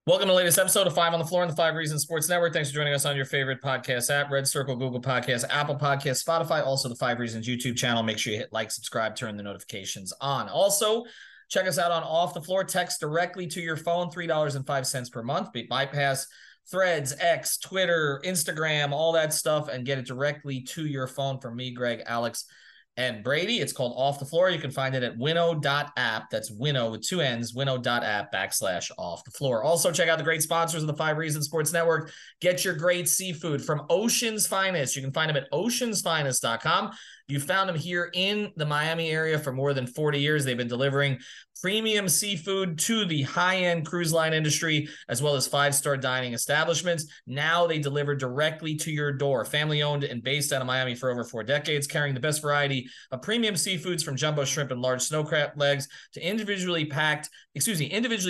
Welcome to the latest episode of Five on the Floor on the Five Reasons Sports Network. Thanks for joining us on your favorite podcast app, Red Circle, Google Podcasts, Apple Podcasts, Spotify, also the Five Reasons YouTube channel. Make sure you hit like, subscribe, turn the notifications on. Also, check us out on Off the Floor. Text directly to your phone, $3.05 per month. Bypass Threads, X, Twitter, Instagram, all that stuff, and get it directly to your phone from me, Greg, Alex, and Brady. It's called Off the Floor. You can find it at winnow.app. That's winnow with two N's, winnow.app/off the floor. Also, check out the great sponsors of the Five Reasons Sports Network. Get your great seafood from Ocean's Finest. You can find them at oceansfinest.com. You found them here in the Miami area for more than 40 years. They've been delivering premium seafood to the high-end cruise line industry, as well as five-star dining establishments. Now they deliver directly to your door. Family-owned and based out of Miami for over 4 decades, carrying the best variety of premium seafoods from jumbo shrimp and large snow crab legs to individually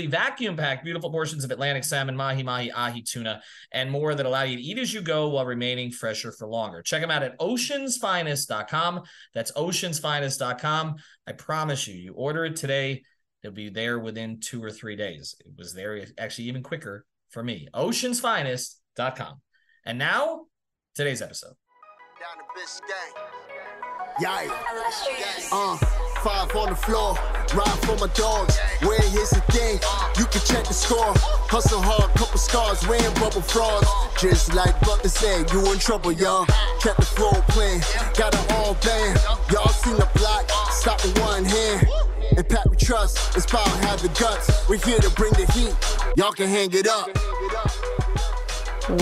vacuum-packed beautiful portions of Atlantic salmon, mahi-mahi, ahi, tuna, and more that allow you to eat as you go while remaining fresher for longer. Check them out at oceansfinest.com. That's oceansfinest.com. I promise you, you order it today, it'll be there within 2 or 3 days. It was there actually even quicker for me. Oceansfinest.com. And now, today's episode. Down the Biscayne. Five on the floor, ride for my dogs. Where here's the thing, you can check the score. Hustle hard, couple scars, wearing bubble frogs. Just like Butler said, you in trouble, y'all. Kept the floor playing, got it all banned. Y'all seen the block, stop with one hand. And Pat we trust, it's power, have the guts. We're here to bring the heat, y'all can hang it up.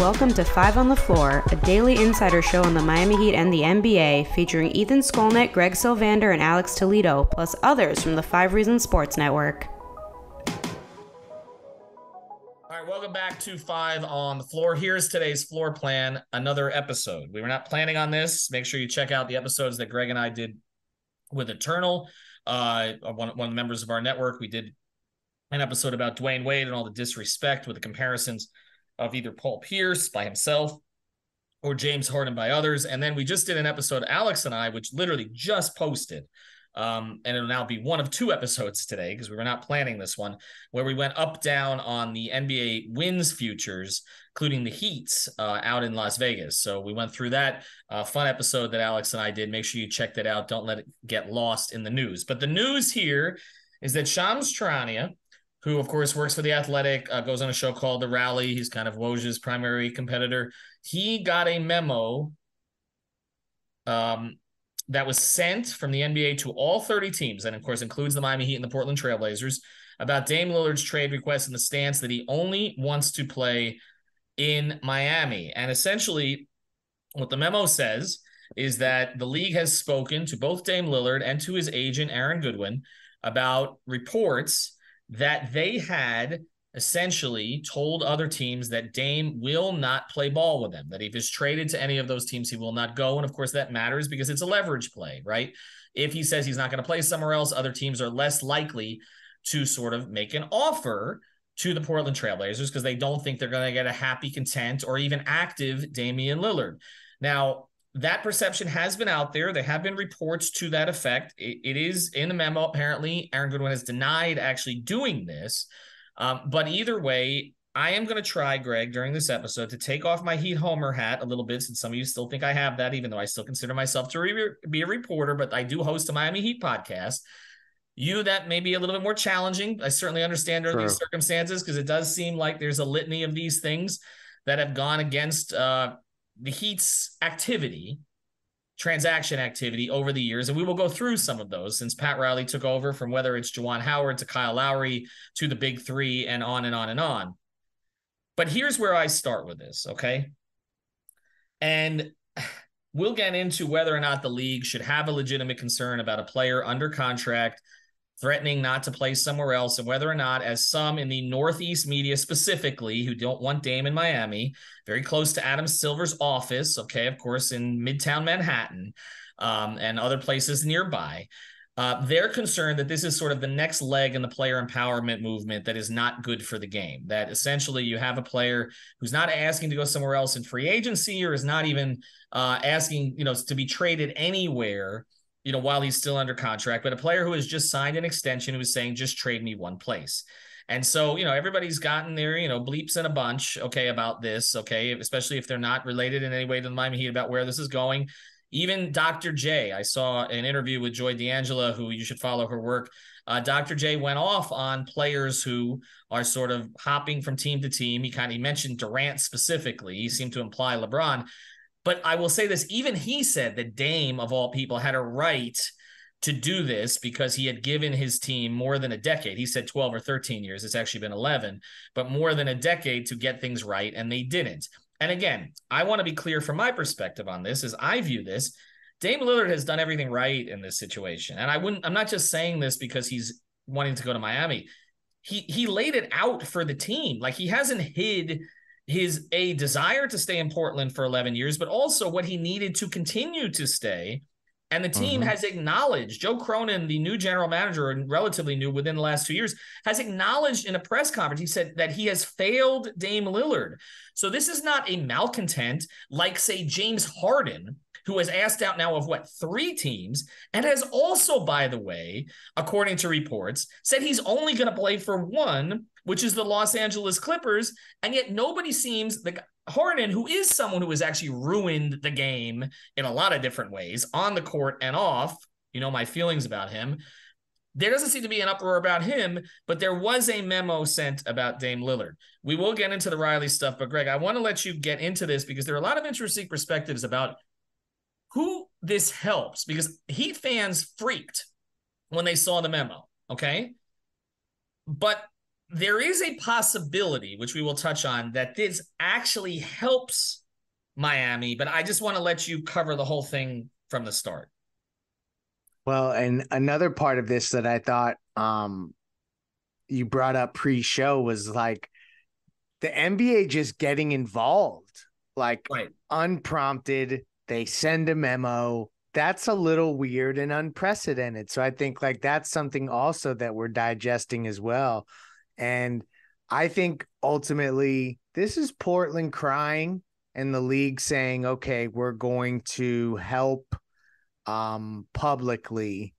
Welcome to Five on the Floor, a daily insider show on the Miami Heat and the NBA, featuring Ethan Skolnick, Greg Sylvander, and Alex Toledo, plus others from the Five Reasons Sports Network. All right, welcome back to Five on the Floor. Here's today's floor plan, another episode. We were not planning on this. Make sure you check out the episodes that Greg and I did with Eternal, one of the members of our network. We did an episode about Dwayne Wade and all the disrespect with the comparisons of either Paul Pierce by himself or James Harden by others. And then we just did an episode, Alex and I, which literally just posted. And it'll now be one of 2 episodes today because we were not planning this one, where we went up, down on the NBA wins futures, including the Heats out in Las Vegas. So we went through that fun episode that Alex and I did. Make sure you check that out. Don't let it get lost in the news. But the news here is that Charania, who, of course, works for The Athletic, goes on a show called The Rally. He's kind of Woj's primary competitor. He got a memo that was sent from the NBA to all 30 teams, and, of course, includes the Miami Heat and the Portland Trail Blazers, about Dame Lillard's trade request and the stance that he only wants to play in Miami. And essentially, what the memo says is that the league has spoken to both Dame Lillard and to his agent, Aaron Goodwin, about reports that they had essentially told other teams that Dame will not play ball with them, that if he's traded to any of those teams, he will not go. And of course that matters because it's a leverage play, right? If he says he's not going to play somewhere else, other teams are less likely to sort of make an offer to the Portland Trail Blazers because they don't think they're going to get a happy, content, or even active Damian Lillard. Now, that perception has been out there. There have been reports to that effect. It is in the memo. Apparently, Aaron Goodwin has denied actually doing this. But either way, I am going to try, Greg, during this episode to take off my Heat Homer hat a little bit, since some of you still think I have that, even though I still consider myself to be a reporter, but I do host a Miami Heat podcast. That may be a little bit more challenging. I certainly understand under these circumstances because it does seem like there's a litany of these things that have gone against the Heat's transaction activity over the years. And we will go through some of those since Pat Riley took over, from whether it's Juwan Howard to Kyle Lowry to the big 3 and on and on and on. But here's where I start with this, okay? And we'll get into whether or not the league should have a legitimate concern about a player under contract threatening not to play somewhere else, and whether or not, as some in the Northeast media specifically, who don't want Dame in Miami, very close to Adam Silver's office, okay, of course, in Midtown Manhattan, and other places nearby, they're concerned that this is sort of the next leg in the player empowerment movement that is not good for the game, that essentially you have a player who's not asking to go somewhere else in free agency, or is not even asking, to be traded anywhere, while he's still under contract, but a player who has just signed an extension who is saying, just trade me one place. And so, everybody's gotten their, bleeps in a bunch, okay, about this, okay, especially if they're not related in any way to the Miami Heat about where this is going. Even Dr. J, I saw an interview with Joy D'Angela, who you should follow her work. Dr. J went off on players who are sort of hopping from team to team. He mentioned Durant specifically. He seemed to imply LeBron. But I will say this, even he said that Dame, of all people, had a right to do this because he had given his team more than a decade. He said 12 or 13 years. It's actually been 11, but more than a decade to get things right, and they didn't. And again, I want to be clear from my perspective on this, as I view this. Dame Lillard has done everything right in this situation. And I'm not just saying this because he's wanting to go to Miami. He laid it out for the team. Like, he hasn't hid his desire to stay in Portland for 11 years, but also what he needed to continue to stay. And the team has acknowledged, Joe Cronin, the new general manager, and relatively new within the last 2 years, has acknowledged in a press conference, he said that he has failed Dame Lillard. So this is not a malcontent like, say, James Harden, who has asked out now of 3 teams, and has also, by the way, according to reports, said he's only going to play for one, which is the Los Angeles Clippers. And yet nobody seems, Harden, who is someone who has actually ruined the game in a lot of different ways, on the court and off, my feelings about him. There doesn't seem to be an uproar about him, but there was a memo sent about Dame Lillard. We will get into the Riley stuff, but Greg, I want to let you get into this because there are a lot of interesting perspectives about who this helps, because Heat fans freaked when they saw the memo, okay? But there is a possibility, which we will touch on, that this actually helps Miami, but I just want to let you cover the whole thing from the start. Well, and another part of this that I thought you brought up pre-show was like the NBA just getting involved, like unprompted. They send a memo. That's a little weird and unprecedented. So I think like that's something also that we're digesting as well. And I think ultimately this is Portland crying and the league saying, okay, we're going to help publicly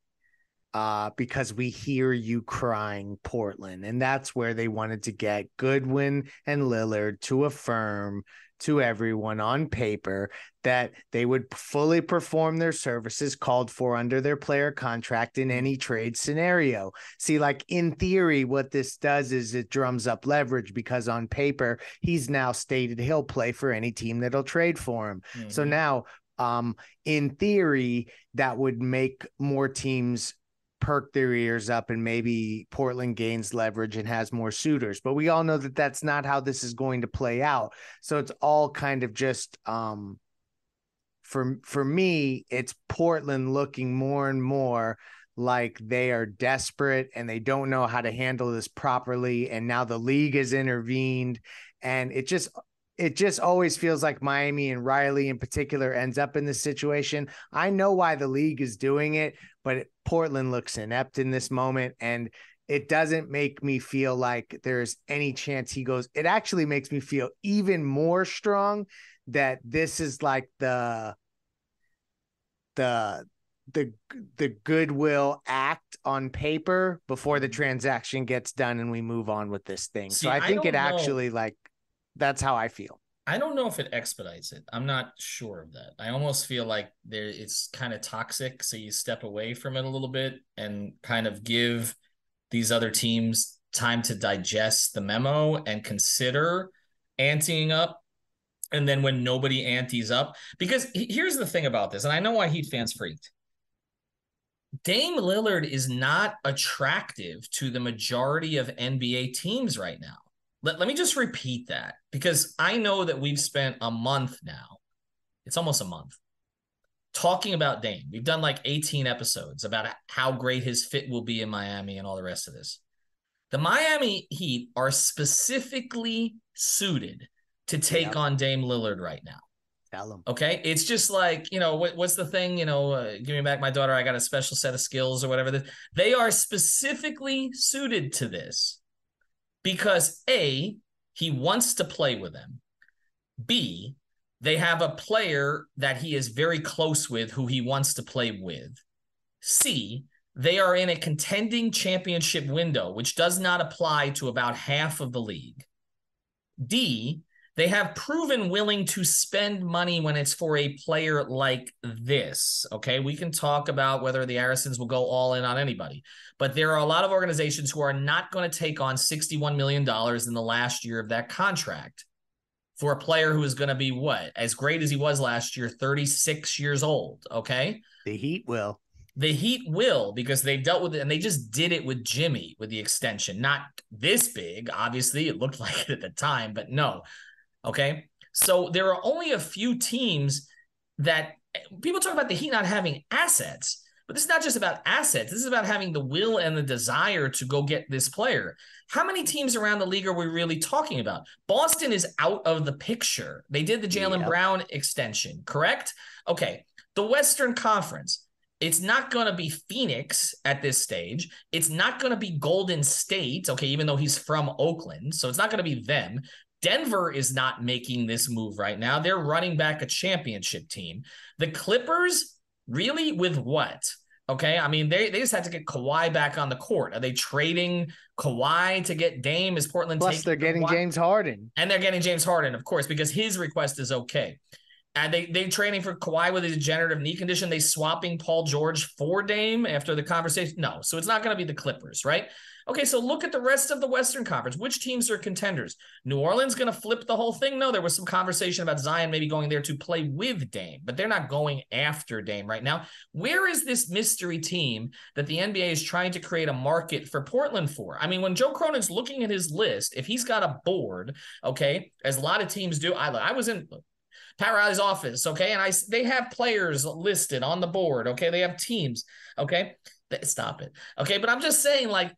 because we hear you crying, Portland. And that's where they wanted to get Goodwin and Lillard to affirm to everyone on paper that they would fully perform their services called for under their player contract in any trade scenario. See, like in theory, what this does is it drums up leverage because on paper, he's now stated he'll play for any team that'll trade for him. Mm-hmm. So now, in theory, that would make more teams perk their ears up and maybe Portland gains leverage and has more suitors. But we all know that that's not how this is going to play out. So it's all kind of just for me, it's Portland looking more and more like they are desperate and they don't know how to handle this properly. And now the league has intervened, and it just always feels like Miami and Riley in particular ends up in this situation. I know why the league is doing it, but Portland looks inept in this moment, and it doesn't make me feel like there's any chance he goes. It actually makes me feel even more strong that this is like the goodwill act on paper before the transaction gets done and we move on with this thing. See, so I think it actually that's how I feel. I don't know if it expedites it. I'm not sure of that. I almost feel like it's kind of toxic. So you step away from it a little bit and kind of give these other teams time to digest the memo and consider anteing up. And then when nobody antes up, because here's the thing about this, and I know why Heat fans freaked. Dame Lillard is not attractive to the majority of NBA teams right now. Let me just repeat that, because I know that we've spent a month now. It's almost a month talking about Dame. We've done like 18 episodes about how great his fit will be in Miami and all the rest of this. The Miami Heat are specifically suited to take on Dame Lillard right now. Tell him. Okay. It's just like, what's the thing, give me back my daughter. I got a special set of skills or whatever. They are specifically suited to this because A, he wants to play with them. B, they have a player that he is very close with who he wants to play with. C, they are in a contending championship window, which does not apply to about half of the league. D, they have proven willing to spend money when it's for a player like this. Okay, we can talk about whether the Arisons will go all in on anybody, but there are a lot of organizations who are not going to take on $61 million in the last year of that contract for a player who is going to be what? As great as he was last year, 36 years old. Okay. The Heat will. The Heat will, because they've dealt with it, and they just did it with Jimmy with the extension. Not this big, obviously. It looked like it at the time, but no. Okay. So there are only a few teams that people talk about the Heat not having assets, but this is not just about assets. This is about having the will and the desire to go get this player. How many teams around the league are we really talking about? Boston is out of the picture. They did the Jaylen Brown extension, correct? Okay. The Western Conference. It's not going to be Phoenix at this stage. It's not going to be Golden State, okay, even though he's from Oakland. So it's not going to be them. Denver is not making this move right now. They're running back a championship team. The Clippers, really, with what? Okay, I mean, they just had to get Kawhi back on the court. Are they trading Kawhi to get Dame? Is Portland Plus, they're getting Kawhi? James Harden. And they're getting James Harden, of course, because his request is okay. And they training for Kawhi with a degenerative knee condition. They swapping Paul George for Dame after the conversation? No, so it's not going to be the Clippers, right? Okay, so look at the rest of the Western Conference. Which teams are contenders? New Orleans going to flip the whole thing? No, there was some conversation about Zion maybe going there to play with Dame, but they're not going after Dame right now. Where is this mystery team that the NBA is trying to create a market for Portland for? I mean, when Joe Cronin's looking at his list, if he's got a board, okay, as a lot of teams do, I was in Pat Riley's office, okay, and they have players listed on the board, okay, they have teams, okay, stop it, okay, but I'm just saying, like,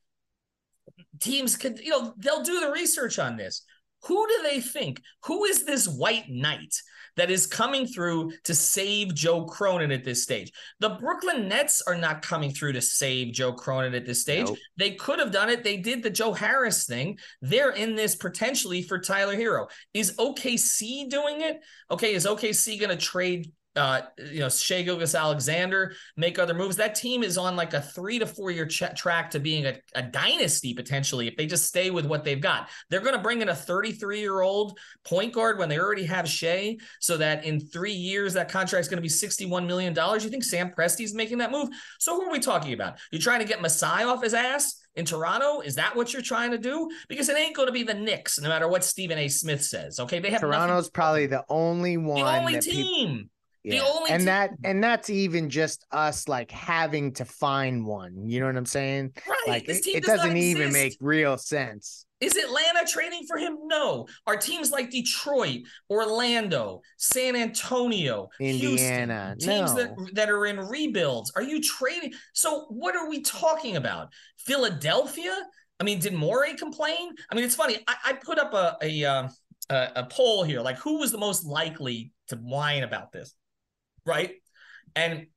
teams could, they'll do the research on this. Who do they think? Who is this white knight that is coming through to save Joe Cronin at this stage? The Brooklyn Nets are not coming through to save Joe Cronin at this stage. Nope. They could have done it. They did the Joe Harris thing. They're in this potentially for Tyler Hero. Is OKC doing it? Okay, is OKC going to trade Shai Gilgeous-Alexander, make other moves? That team is on like a 3 to 4 year track to being a dynasty potentially if they just stay with what they've got. They're going to bring in a 33-year-old point guard when they already have Shai, so that in 3 years that contract is going to be $61 million. You think Sam Presti's making that move? So who are we talking about? You're trying to get Masai off his ass in Toronto? Is that what you're trying to do? Because it ain't going to be the Knicks, no matter what Stephen A. Smith says. Okay, they have Toronto's probably the only one, the only team. Yeah. The only and that's even just us like having to find one. You know what I'm saying? Right. Like it doesn't even make real sense. Is Atlanta trading for him? No. Are teams like Detroit, Orlando, San Antonio, Indiana, Houston, teams that are in rebuilds? Are you trading? So what are we talking about? Philadelphia? I mean, did Morey complain? I mean, it's funny. I put up a poll here, like who was the most likely to whine about this? Right. And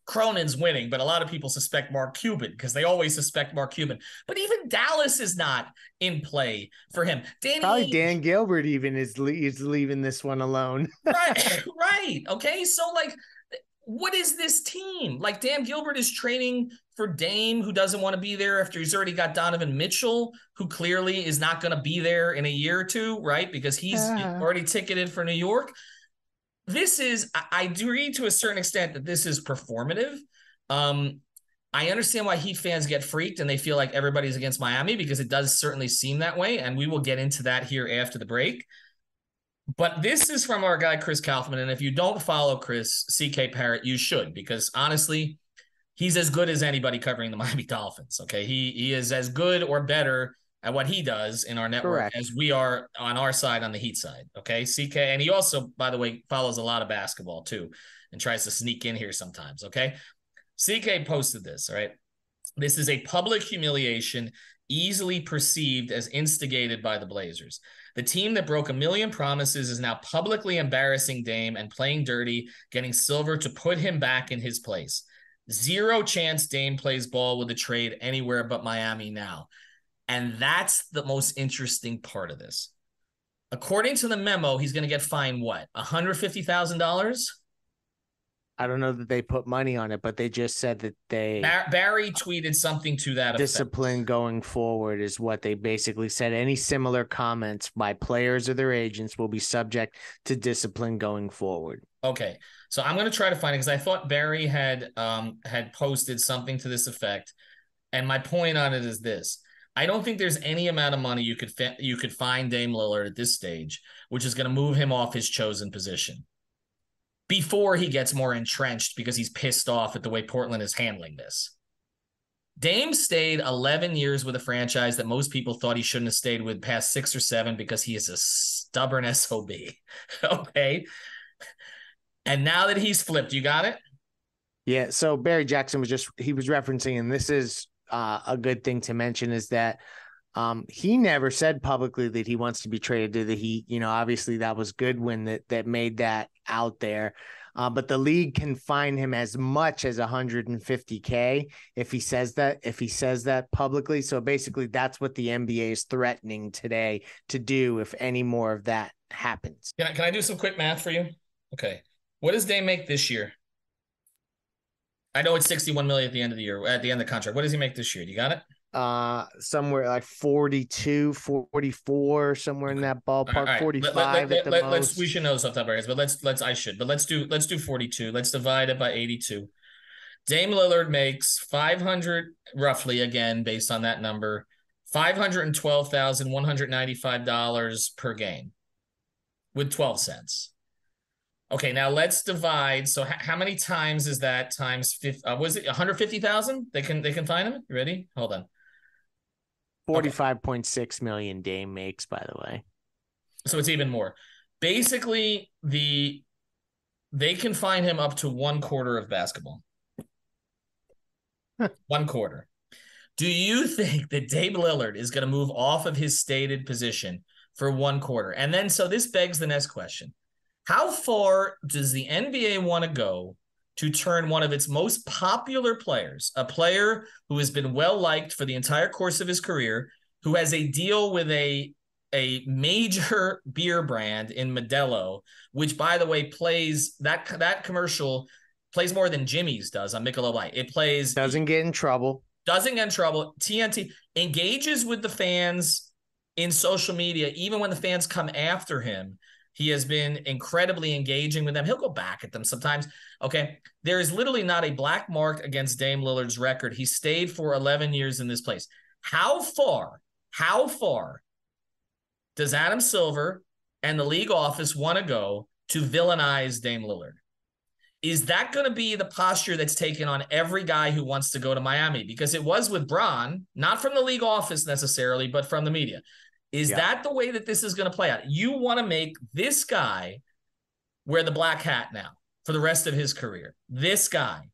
Cronin's winning, but a lot of people suspect Mark Cuban because they always suspect Mark Cuban. But even Dallas is not in play for him. Probably Dan Gilbert even is leaving this one alone. Right. Right. Okay. So like, what is this team? Like Dan Gilbert is training for Dame, who doesn't want to be there after he's already got Donovan Mitchell, who clearly is not going to be there in a year or two, right? Because he's already ticketed for New York. This is, I agree to a certain extent that this is performative. I understand why Heat fans get freaked and they feel like everybody's against Miami, because it does certainly seem that way. And we will get into that here after the break. But this is from our guy, Chris Kaufman. And if you don't follow Chris, CK Parrott, you should, because honestly, he's as good as anybody covering the Miami Dolphins. Okay. He is as good or better at what he does in our network. Correct. As we are on our side, on the Heat side. Okay. CK. And he also, by the way, follows a lot of basketball too, and tries to sneak in here sometimes. Okay. CK posted this. All right. This is a public humiliation easily perceived as instigated by the Blazers. The team that broke a million promises is now publicly embarrassing Dame and playing dirty, getting Silver to put him back in his place. Zero chance Dame plays ball with a trade anywhere but Miami now. And that's the most interesting part of this. According to the memo, he's going to get fined what? $150,000? I don't know that they put money on it, but they just said that Barry tweeted something to that discipline effect. going forward is what they basically said. Any similar comments by players or their agents will be subject to discipline going forward. Okay, so I'm going to try to find it because I thought Barry had posted something to this effect, and my point on it is this: I don't think there's any amount of money you could find Dame Lillard at this stage, which is going to move him off his chosen position before he gets more entrenched because he's pissed off at the way Portland is handling this. Dame stayed 11 years with a franchise that most people thought he shouldn't have stayed with past 6 or 7 because he is a stubborn SOB. Okay. And now that he's flipped, you got it? Yeah. So Barry Jackson was referencing, and this is a good thing to mention, is that he never said publicly that he wants to be traded to the Heat. Obviously that was Goodwin that made that out there. But the league can fine him as much as $150K if he says that publicly. So basically that's what the NBA is threatening today to do if any more of that happens. Can I do some quick math for you? Okay. What does Dame make this year? I know it's $61 million at the end of the year, at the end of the contract. What does he make this year? You got it? Somewhere like 42, 44, somewhere in that ballpark. Right. 45 at the most. We should know this off the top of our heads, but let's do 42. Let's divide it by 82. Dame Lillard makes 500 roughly, again based on that number, $512,195 per game with 12 cents. Okay, now let's divide. So how many times is that times 50? Was it 150,000? They can find him. You ready? Hold on. 45.6 million Dame makes, by the way. So it's even more. Basically, they can find him up to 1 quarter of basketball. 1 quarter. Do you think that Dame Lillard is going to move off of his stated position for 1 quarter? And then, so this begs the next question. How far does the NBA want to go to turn one of its most popular players, a player who has been well-liked for the entire course of his career, who has a deal with a major beer brand in Modelo, which, by the way, plays that commercial plays more than Jimmy's does on Michelob Light. It plays... Doesn't get in trouble. TNT engages with the fans in social media, even when the fans come after him. He has been incredibly engaging with them. He'll go back at them sometimes. Okay. There is literally not a black mark against Dame Lillard's record. He stayed for 11 years in this place. How far does Adam Silver and the league office want to go to villainize Dame Lillard? Is that going to be the posture that's taken on every guy who wants to go to Miami? Because it was with Bron, not from the league office necessarily, but from the media. Is that the way that this is going to play out? You want to make this guy wear the black hat now for the rest of his career. This guy.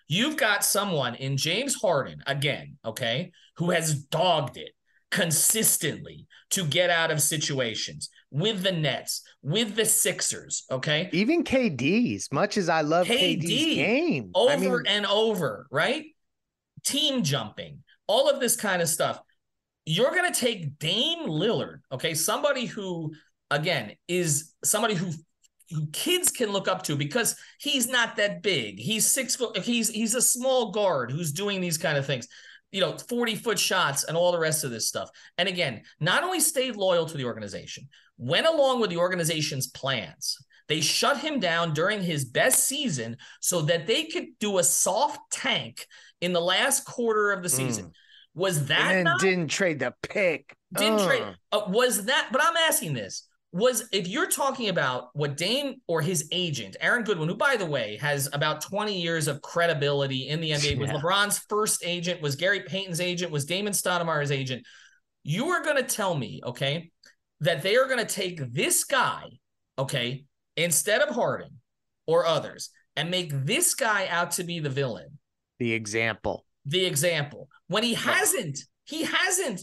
You've got someone in James Harden, again, okay, who has dogged it consistently to get out of situations with the Nets, with the Sixers, okay? Even KD's, much as I love KD's game. Over and over, right? Team jumping, all of this kind of stuff. You're going to take Dame Lillard, okay, somebody who, again, is somebody who kids can look up to because he's not that big. He's 6 foot. He's a small guard who's doing these kind of things, 40-foot shots and all the rest of this stuff. And again, not only stayed loyal to the organization, went along with the organization's plans. They shut him down during his best season so that they could do a soft tank in the last quarter of the season. Was that and then didn't trade the pick? Didn't trade. Was that? But I'm asking this: if you're talking about what Dame or his agent, Aaron Goodwin, who by the way has about 20 years of credibility in the NBA, was LeBron's first agent, was Gary Payton's agent, was Damon Stoudemire's agent. You are going to tell me, okay, that they are going to take this guy, okay, instead of Harden or others, and make this guy out to be the villain, the example. When he hasn't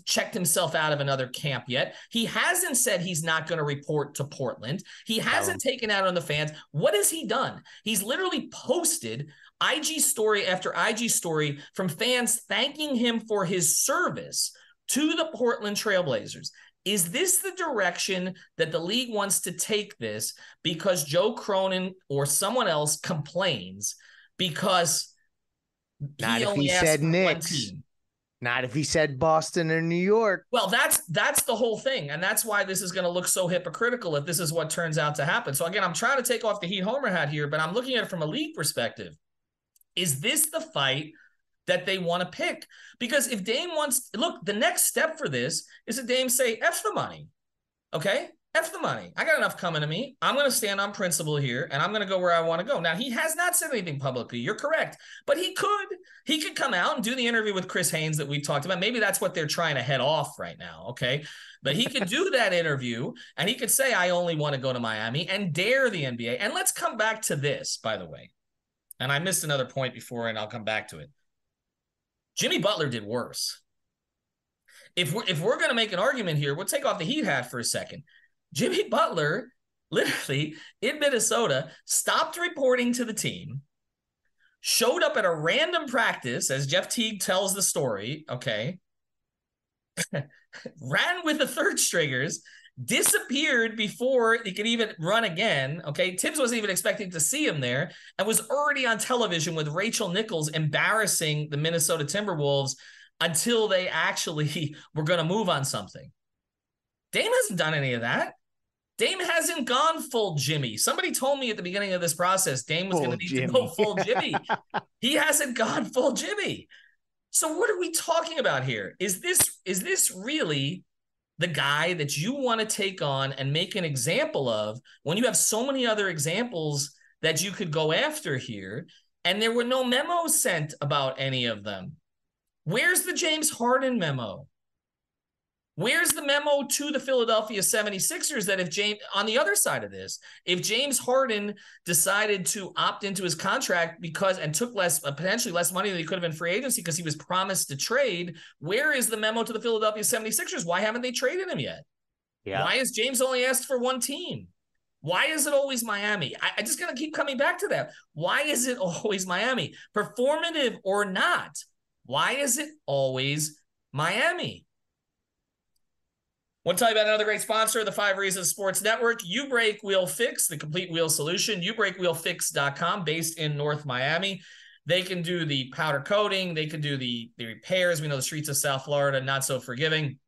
checked himself out of another camp yet. He hasn't said he's not going to report to Portland. He hasn't taken out on the fans. What has he done? He's literally posted IG story after IG story from fans thanking him for his service to the Portland Trailblazers. Is this the direction that the league wants to take this because Joe Cronin or someone else complains because Not he if only he asked said for one Knicks. team? Not if he said Boston or New York. Well, that's the whole thing. And that's why this is going to look so hypocritical if this is what turns out to happen. So again, I'm trying to take off the Heat homer hat here, but I'm looking at it from a league perspective. Is this the fight that they want to pick? Because if Dame wants, look, the next step for this is that Dame say, F the money. Okay? F the money. I got enough coming to me. I'm going to stand on principle here, and I'm going to go where I want to go. Now, he has not said anything publicly. You're correct. But he could come out and do the interview with Chris Haynes that we talked about. Maybe that's what they're trying to head off right now, okay? But he could do that interview, and he could say, I only want to go to Miami, and dare the NBA. And let's come back to this, by the way. And I missed another point before, and I'll come back to it. Jimmy Butler did worse. If we're going to make an argument here, we'll take off the Heat hat for a second. Jimmy Butler, literally, in Minnesota, stopped reporting to the team, showed up at a random practice, as Jeff Teague tells the story, okay, ran with the third stringers, disappeared before he could even run again, okay? Tibbs wasn't even expecting to see him there, and was already on television with Rachel Nichols embarrassing the Minnesota Timberwolves until they actually were going to move on something. Dame hasn't done any of that. Dame hasn't gone full Jimmy. Somebody told me at the beginning of this process, Dame was going to need to go full Jimmy. He hasn't gone full Jimmy. So what are we talking about here? Is this really the guy that you want to take on and make an example of when you have so many other examples that you could go after here? And there were no memos sent about any of them. Where's the James Harden memo? Where's the memo to the Philadelphia 76ers that if James, on the other side of this, if James Harden decided to opt into his contract and took potentially less money than he could have in free agency because he was promised to trade, where is the memo to the Philadelphia 76ers? Why haven't they traded him yet? Yeah. Why has James only asked for one team? Why is it always Miami? I just got to keep coming back to that. Why is it always Miami? Performative or not, why is it always Miami? Want to tell you about another great sponsor of the 5 Reasons Sports Network, You Break Wheel Fix, the complete wheel solution. YouBreakWheelFix.com, based in North Miami. They can do the powder coating. They can do the repairs. We know the streets of South Florida, not so forgiving.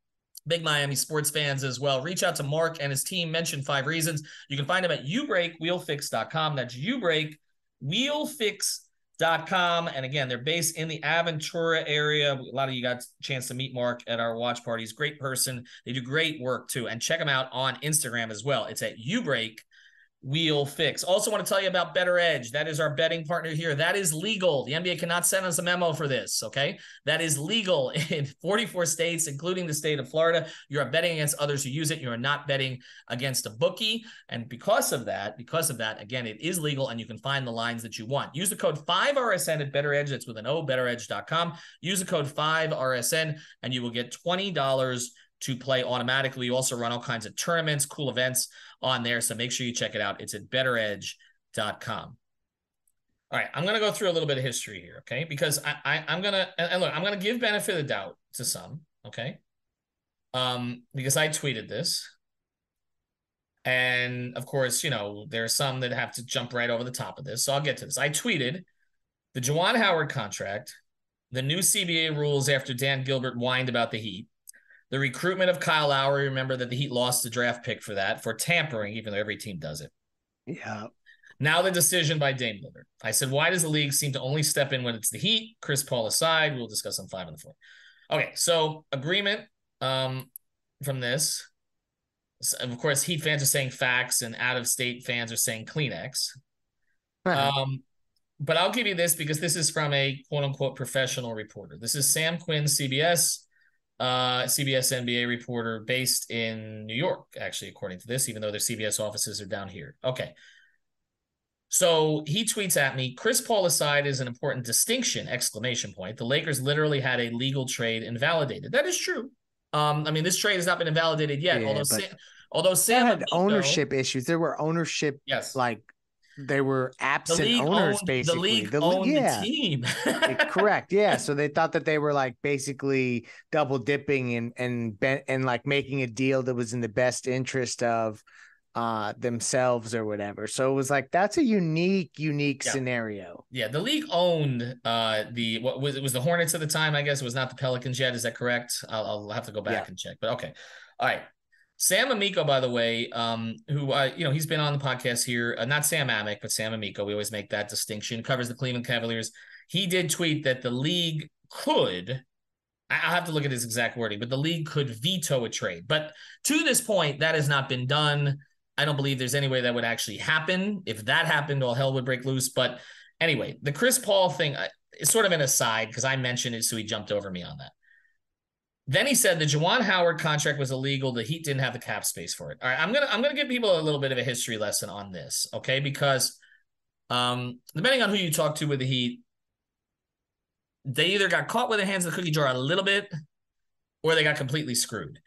Big Miami sports fans as well. Reach out to Mark and his team. Mention 5 Reasons. You can find them at YouBreakWheelFix.com. That's YouBreakWheelFix.com. And again, they're based in the Aventura area. A lot of you got a chance to meet Mark at our watch parties. Great person. They do great work too. And check them out on Instagram as well. It's at Wheel Fix. Also want to tell you about Better Edge. That is our betting partner here. That is legal. The NBA cannot send us a memo for this, okay? That is legal in 44 states, including the state of Florida. You are betting against others who use it. You are not betting against a bookie. And because of that, again, it is legal and you can find the lines that you want. Use the code 5RSN at Better Edge. That's with an O, betteredge.com. Use the code 5RSN and you will get $20 to play automatically. You also run all kinds of tournaments, cool events on there. So make sure you check it out. It's at betteredge.com. All right. I'm going to go through a little bit of history here. Okay. Because I'm going to give benefit of the doubt to some. Okay. Because I tweeted this. And of course, there are some that have to jump right over the top of this. So I'll get to this. I tweeted the Juwan Howard contract, the new CBA rules after Dan Gilbert whined about the Heat, the recruitment of Kyle Lowry. Remember that the Heat lost the draft pick for that, for tampering, even though every team does it. Yeah. Now the decision by Dame Lillard. I said, why does the league seem to only step in when it's the Heat? Chris Paul aside. We'll discuss on 5 on the 4. Okay, so agreement from this. Of course, Heat fans are saying facts and out-of-state fans are saying Kleenex. But I'll give you this because this is from a quote-unquote professional reporter. This is Sam Quinn, CBS NBA reporter based in New York, actually, according to this, even though their CBS offices are down here. Okay. So he tweets at me, Chris Paul aside is an important distinction, ! The Lakers literally had a legal trade invalidated. That is true. This trade has not been invalidated yet, although Sam had ownership issues. There were ownership, they were absent owners, basically. The league owned the team. Correct. Yeah. So they thought that they were like basically double dipping and like making a deal that was in the best interest of themselves or whatever. So it was like, that's a unique scenario. Yeah. The league owned it was the Hornets at the time, I guess. It was not the Pelicans yet. Is that correct? I'll have to go back and check, but okay. All right. Sam Amico, by the way, who he's been on the podcast here. Not Sam Amick, but Sam Amico. We always make that distinction. Covers the Cleveland Cavaliers. He did tweet that the league could. I'll have to look at his exact wording, but the league could veto a trade. But to this point, that has not been done. I don't believe there's any way that would actually happen. If that happened, all hell would break loose. But anyway, the Chris Paul thing is sort of an aside because I mentioned it, so he jumped over me on that. Then he said the Juwan Howard contract was illegal. The Heat didn't have the cap space for it. All right, I'm gonna give people a little bit of a history lesson on this, okay? Because depending on who you talk to with the Heat, they either got caught with their hands in the cookie jar a little bit, or they got completely screwed.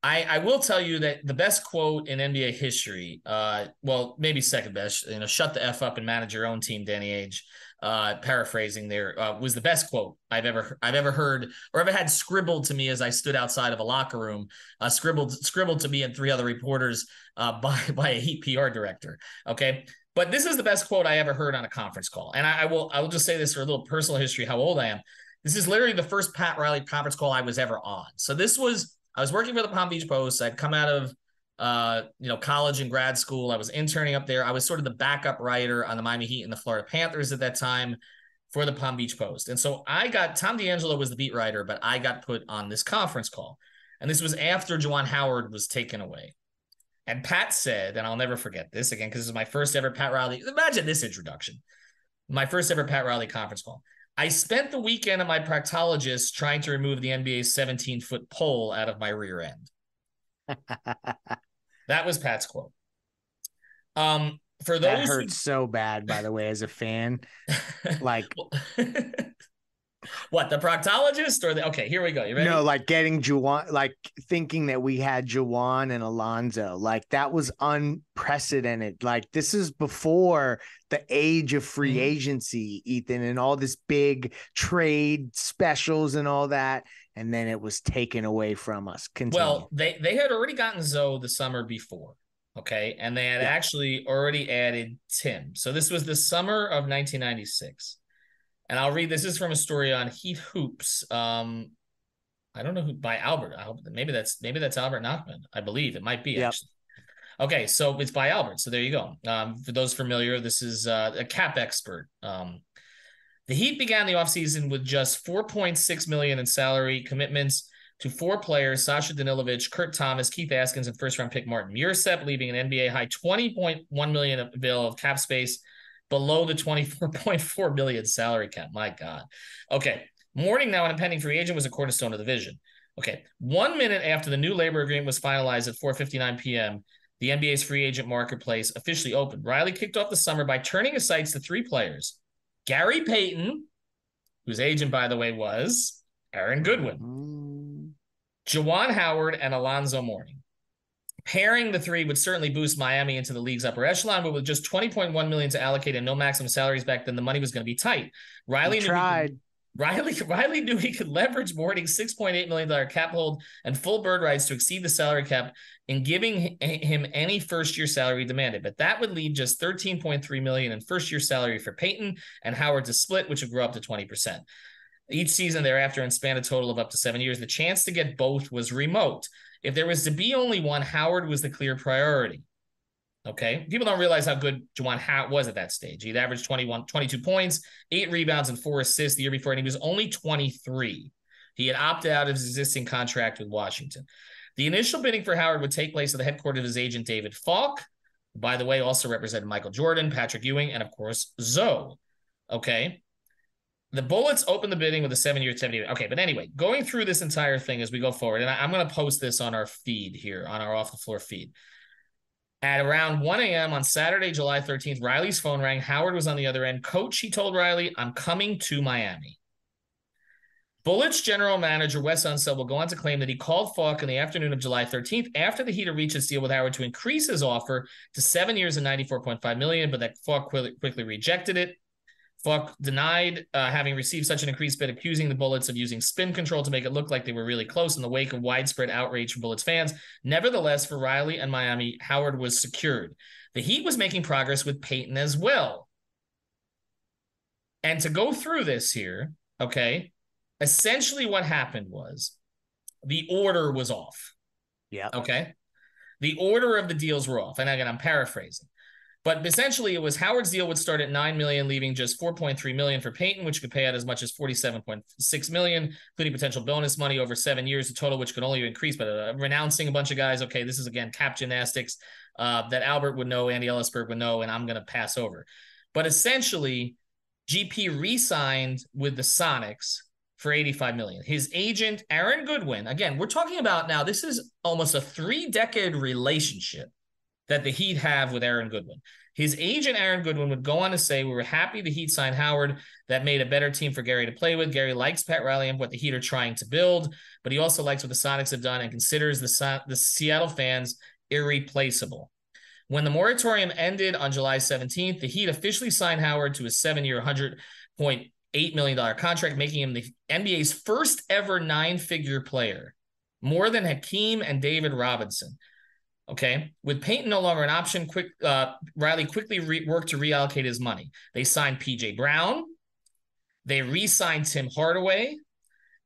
I will tell you that the best quote in NBA history, maybe second best, shut the F up and manage your own team, Danny Ainge. Paraphrasing there, was the best quote I've ever heard or ever had scribbled to me as I stood outside of a locker room, scribbled to me and three other reporters by a Heat PR director. Okay. But this is the best quote I ever heard on a conference call. And I will just say this for a little personal history, how old I am. This is literally the first Pat Riley conference call I was ever on. So I was working for the Palm Beach Post. I'd come out of college and grad school. I was interning up there. I was sort of the backup writer on the Miami Heat and the Florida Panthers at that time for the Palm Beach Post. And so Tom D'Angelo was the beat writer, but I got put on this conference call. And this was after Juwan Howard was taken away. And Pat said, and I'll never forget this again, because this is my first ever Pat Riley. Imagine this introduction. My first ever Pat Riley conference call. I spent the weekend at my proctologist trying to remove the NBA's 17-foot pole out of my rear end. That was Pat's quote. For those that hurts so bad, by the way, as a fan. Like, what, the proctologist or okay, here we go. You ready? No, like getting Juwan, like thinking that we had Juwan and Alonzo, like that was unprecedented. Like this is before the age of free agency, Ethan, and all this big trade specials and all that. And then it was taken away from us. Continue. Well, they had already gotten Zoe the summer before. Okay. And they had actually already added Tim. So this was the summer of 1996. And I'll read, this is from a story on Heat Hoops. I don't know who, by Albert. I hope maybe that's Albert Nachman. I believe it might be actually. Okay, so it's by Albert. So there you go. For those familiar, this is a cap expert. The Heat began the offseason with just $4.6 million in salary commitments to four players: Sasha Danilovic, Kurt Thomas, Keith Askins, and first-round pick Martin Mursep, leaving an NBA high $20.1 million available of cap space below the $24.4 million salary cap. My God. Okay. Mourning now and a pending free agent was a cornerstone of the vision. Okay. 1 minute after the new labor agreement was finalized at 4:59 p.m., the NBA's free agent marketplace officially opened. Riley kicked off the summer by turning his sights to three players: Gary Payton, whose agent, by the way, was Aaron Goodwin, Juwan Howard, and Alonzo Mourning. Pairing the three would certainly boost Miami into the league's upper echelon, but with just $20.1 million to allocate and no maximum salaries back then, the money was going to be tight. Riley knew he could leverage Mourning's $6.8 million cap hold and full bird rights to exceed the salary cap in giving him any first-year salary demanded. But that would leave just $13.3 million in first-year salary for Payton and Howard to split, which would grow up to 20%. Each season thereafter and span a total of up to 7 years. The chance to get both was remote. If there was to be only one, Howard was the clear priority. Okay. People don't realize how good Juwan Howard was at that stage. He'd averaged 22 points, 8 rebounds, and 4 assists the year before, and he was only 23. He had opted out of his existing contract with Washington. The initial bidding for Howard would take place at the headquarters of his agent, David Falk, who, by the way, also represented Michael Jordan, Patrick Ewing, and, of course, Zoe. Okay. The Bullets opened the bidding with a 7-year, 70. Okay, but anyway, going through this entire thing as we go forward, and I'm going to post this on our feed here, on our Off the Floor feed. At around 1 a.m. on Saturday, July 13th, Riley's phone rang. Howard was on the other end. Coach, he told Riley, "I'm coming to Miami." Bullets general manager Wes Unseld will go on to claim that he called Falk in the afternoon of July 13th after the Heat had reached a deal with Howard to increase his offer to 7 years and $94.5 million, but that Falk quickly rejected it. Falk denied having received such an increased bid, accusing the Bullets of using spin control to make it look like they were really close in the wake of widespread outrage from Bullets fans. Nevertheless, for Riley and Miami, Howard was secured. The Heat was making progress with Peyton as well. And to go through this here, okay, essentially what happened was the order was off. Yeah. Okay. The order of the deals were off. And again, I'm paraphrasing. But essentially, it was Howard's deal would start at $9 million, leaving just $4.3 million for Peyton, which could pay out as much as $47.6 million, including potential bonus money over 7 years, the total which could only increase. But renouncing a bunch of guys, okay, this is, again, cap gymnastics that Albert would know, Andy Ellisberg would know, and I'm going to pass over. But essentially, GP re-signed with the Sonics for $85 million. His agent, Aaron Goodwin, again, we're talking about now, this is almost a 3-decade relationship that the Heat have with Aaron Goodwin. His agent, Aaron Goodwin, would go on to say, we were happy the Heat signed Howard. That made a better team for Gary to play with. Gary likes Pat Riley and what the Heat are trying to build, but he also likes what the Sonics have done and considers the Seattle fans irreplaceable. When the moratorium ended on July 17th, the Heat officially signed Howard to a 7-year, $100.8 million contract, making him the NBA's first ever 9-figure player, more than Hakeem and David Robinson. Okay, with Peyton no longer an option, Riley quickly worked to reallocate his money. They signed P.J. Brown, they re-signed Tim Hardaway,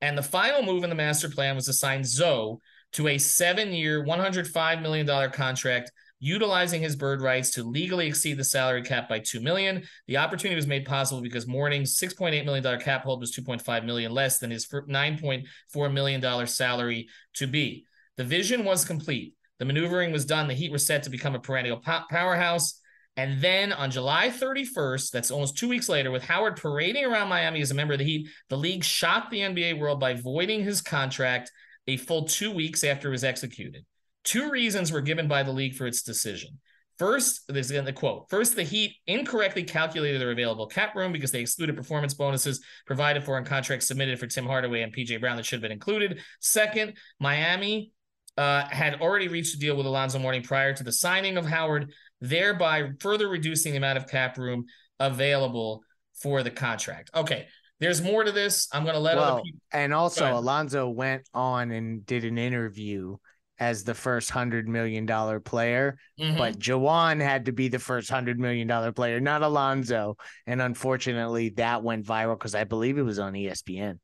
and the final move in the master plan was to sign Zoe to a 7-year, $105 million contract, utilizing his bird rights to legally exceed the salary cap by $2 million. The opportunity was made possible because Morning's $6.8 million cap hold was $2.5 million less than his $9.4 million salary to be. The vision was complete. The maneuvering was done. The Heat were set to become a perennial powerhouse. And then on July 31st, that's almost 2 weeks later, with Howard parading around Miami as a member of the Heat, the league shocked the NBA world by voiding his contract a full 2 weeks after it was executed. 2 reasons were given by the league for its decision. First, this is the quote. First, the Heat incorrectly calculated their available cap room because they excluded performance bonuses provided for in contracts submitted for Tim Hardaway and P.J. Brown that should have been included. Second, Miami had already reached a deal with Alonzo Mourning prior to the signing of Howard, thereby further reducing the amount of cap room available for the contract. Okay, there's more to this. I'm going to let other people. And also, Alonzo went on and did an interview as the first $100 million player, but Jawan had to be the first $100 million player, not Alonzo. And unfortunately, that went viral because I believe it was on ESPN.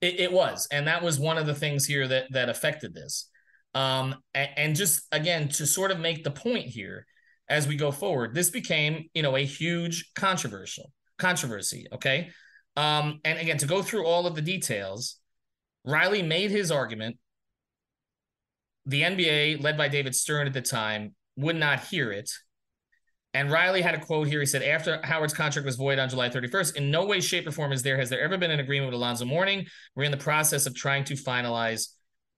It was, and that was one of the things here that affected this. And just, again, to sort of make the point here as we go forward, this became, a huge controversy. Okay. And again, to go through all of the details, Riley made his argument. The NBA, led by David Stern at the time, would not hear it. And Riley had a quote here. He said, after Howard's contract was void on July 31st, in no way, shape, or form has there ever been an agreement with Alonzo Mourning. We're in the process of trying to finalize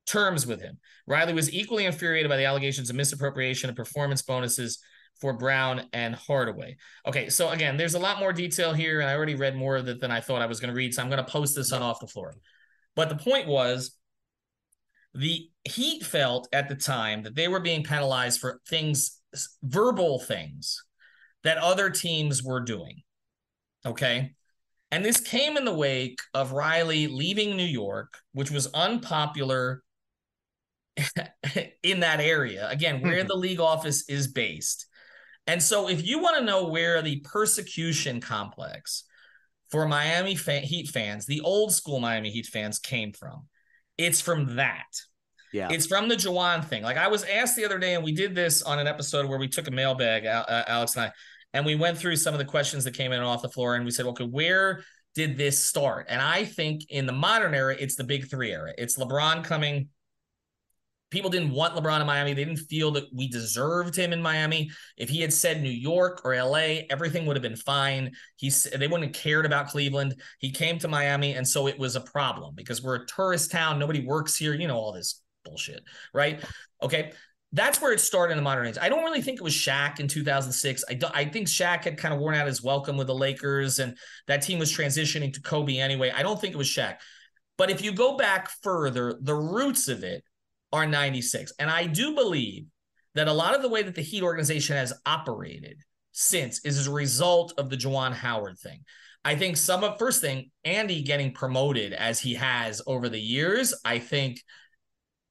terms with him. Riley was equally infuriated by the allegations of misappropriation of performance bonuses for Brown and Hardaway. Okay, so again, there's a lot more detail here, and I already read more of it than I thought I was going to read, so I'm going to post this on Off the Floor. But the point was, the Heat felt at the time that they were being penalized for things, verbal things, that other teams were doing. Okay? And this came in the wake of Riley leaving New York, which was unpopular in that area, again, where the league office is based. And so if you want to know where the persecution complex for Miami Heat fans, the old school Miami Heat fans, came from, it's from that. Yeah. It's from the Jawan thing. Like, I was asked the other day, and we did this on an episode where we took a mailbag, Alex and I, and we went through some of the questions that came in Off the Floor, and we said, okay, where did this start? And I think in the modern era, it's the big three era. It's LeBron coming. People didn't want LeBron in Miami. They didn't feel that we deserved him in Miami. If he had said New York or LA, everything would have been fine. They wouldn't have cared about Cleveland. He came to Miami, and so it was a problem because we're a tourist town. Nobody works here. All this bullshit, right? Okay. That's where it started in the modern age. I don't really think it was Shaq in 2006. I think Shaq had kind of worn out his welcome with the Lakers, and that team was transitioning to Kobe anyway. I don't think it was Shaq. But if you go back further, the roots of it are 96. And I do believe that a lot of the way that the Heat organization has operated since is as a result of the Juwan Howard thing. I think first thing, Andy getting promoted as he has over the years, I think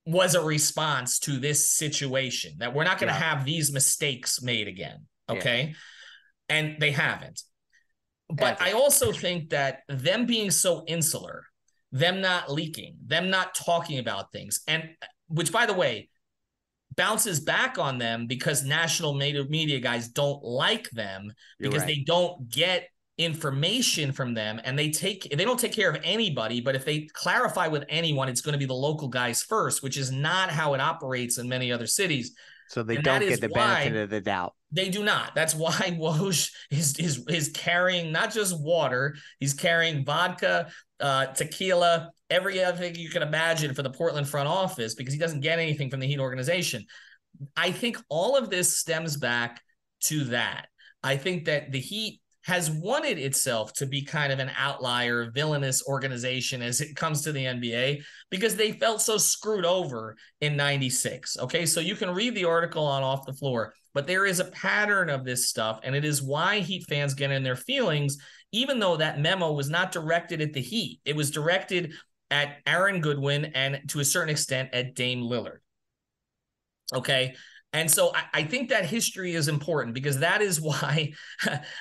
was a response to this situation that we're not going to have these mistakes made again. Okay. Yeah. And they haven't. But I also think that them being so insular, them not leaking, them not talking about things, and which, by the way, bounces back on them because national media guys don't like them because they don't get information from them, and they don't take care of anybody. But if they clarify with anyone, it's going to be the local guys first, which is not how it operates in many other cities. So they don't get the benefit of the doubt. They do not. That's why Woj is carrying not just water, he's carrying vodka, tequila, every other thing you can imagine for the Portland front office because he doesn't get anything from the Heat organization. I think all of this stems back to that. I think that the Heat has wanted itself to be kind of an outlier, villainous organization as it comes to the NBA because they felt so screwed over in 96. Okay, so you can read the article on Off the Floor, but there is a pattern of this stuff, and it is why Heat fans get in their feelings, even though that memo was not directed at the Heat. It was directed at Aaron Goodwin and to a certain extent at Dame Lillard. Okay. And so I think that history is important because that is why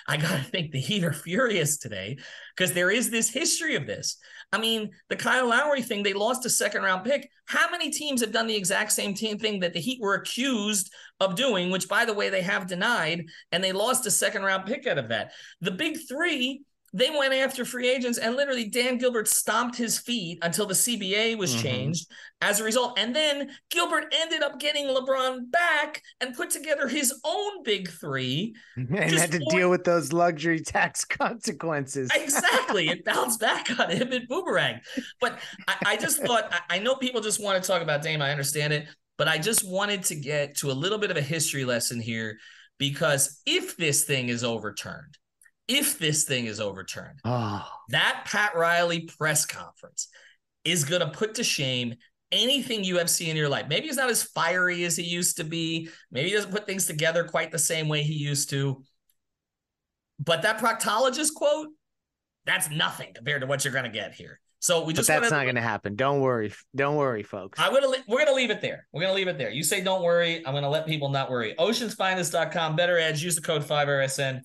I got to think the Heat are furious today because there is this history of this. I mean, the Kyle Lowry thing, they lost a second-round pick. How many teams have done the exact same thing that the Heat were accused of doing, which, by the way, they have denied, and they lost a second-round pick out of that? The big three, they went after free agents, and literally Dan Gilbert stomped his feet until the CBA was changed as a result. And then Gilbert ended up getting LeBron back and put together his own big three. And had to deal with those luxury tax consequences. Exactly. It bounced back on him in boomerang. But I just thought, I know people just want to talk about Dame. I understand it. But I just wanted to get to a little bit of a history lesson here because if this thing is overturned, that Pat Riley press conference is going to put to shame anything you have seen in your life. Maybe he's not as fiery as he used to be. Maybe he doesn't put things together quite the same way he used to. But that proctologist quote, that's nothing compared to what you're going to get here. So we just that's not going to happen. Don't worry, folks. We're going to leave it there. You say don't worry. I'm going to let people not worry. Oceansfinest.com, Better Edge. Use the code 5RSN.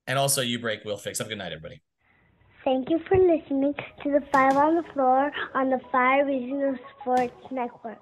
And also, you break, we'll fix. Have a good night, everybody. Thank you for listening to the Five on the Floor on the Five Regional Sports Network.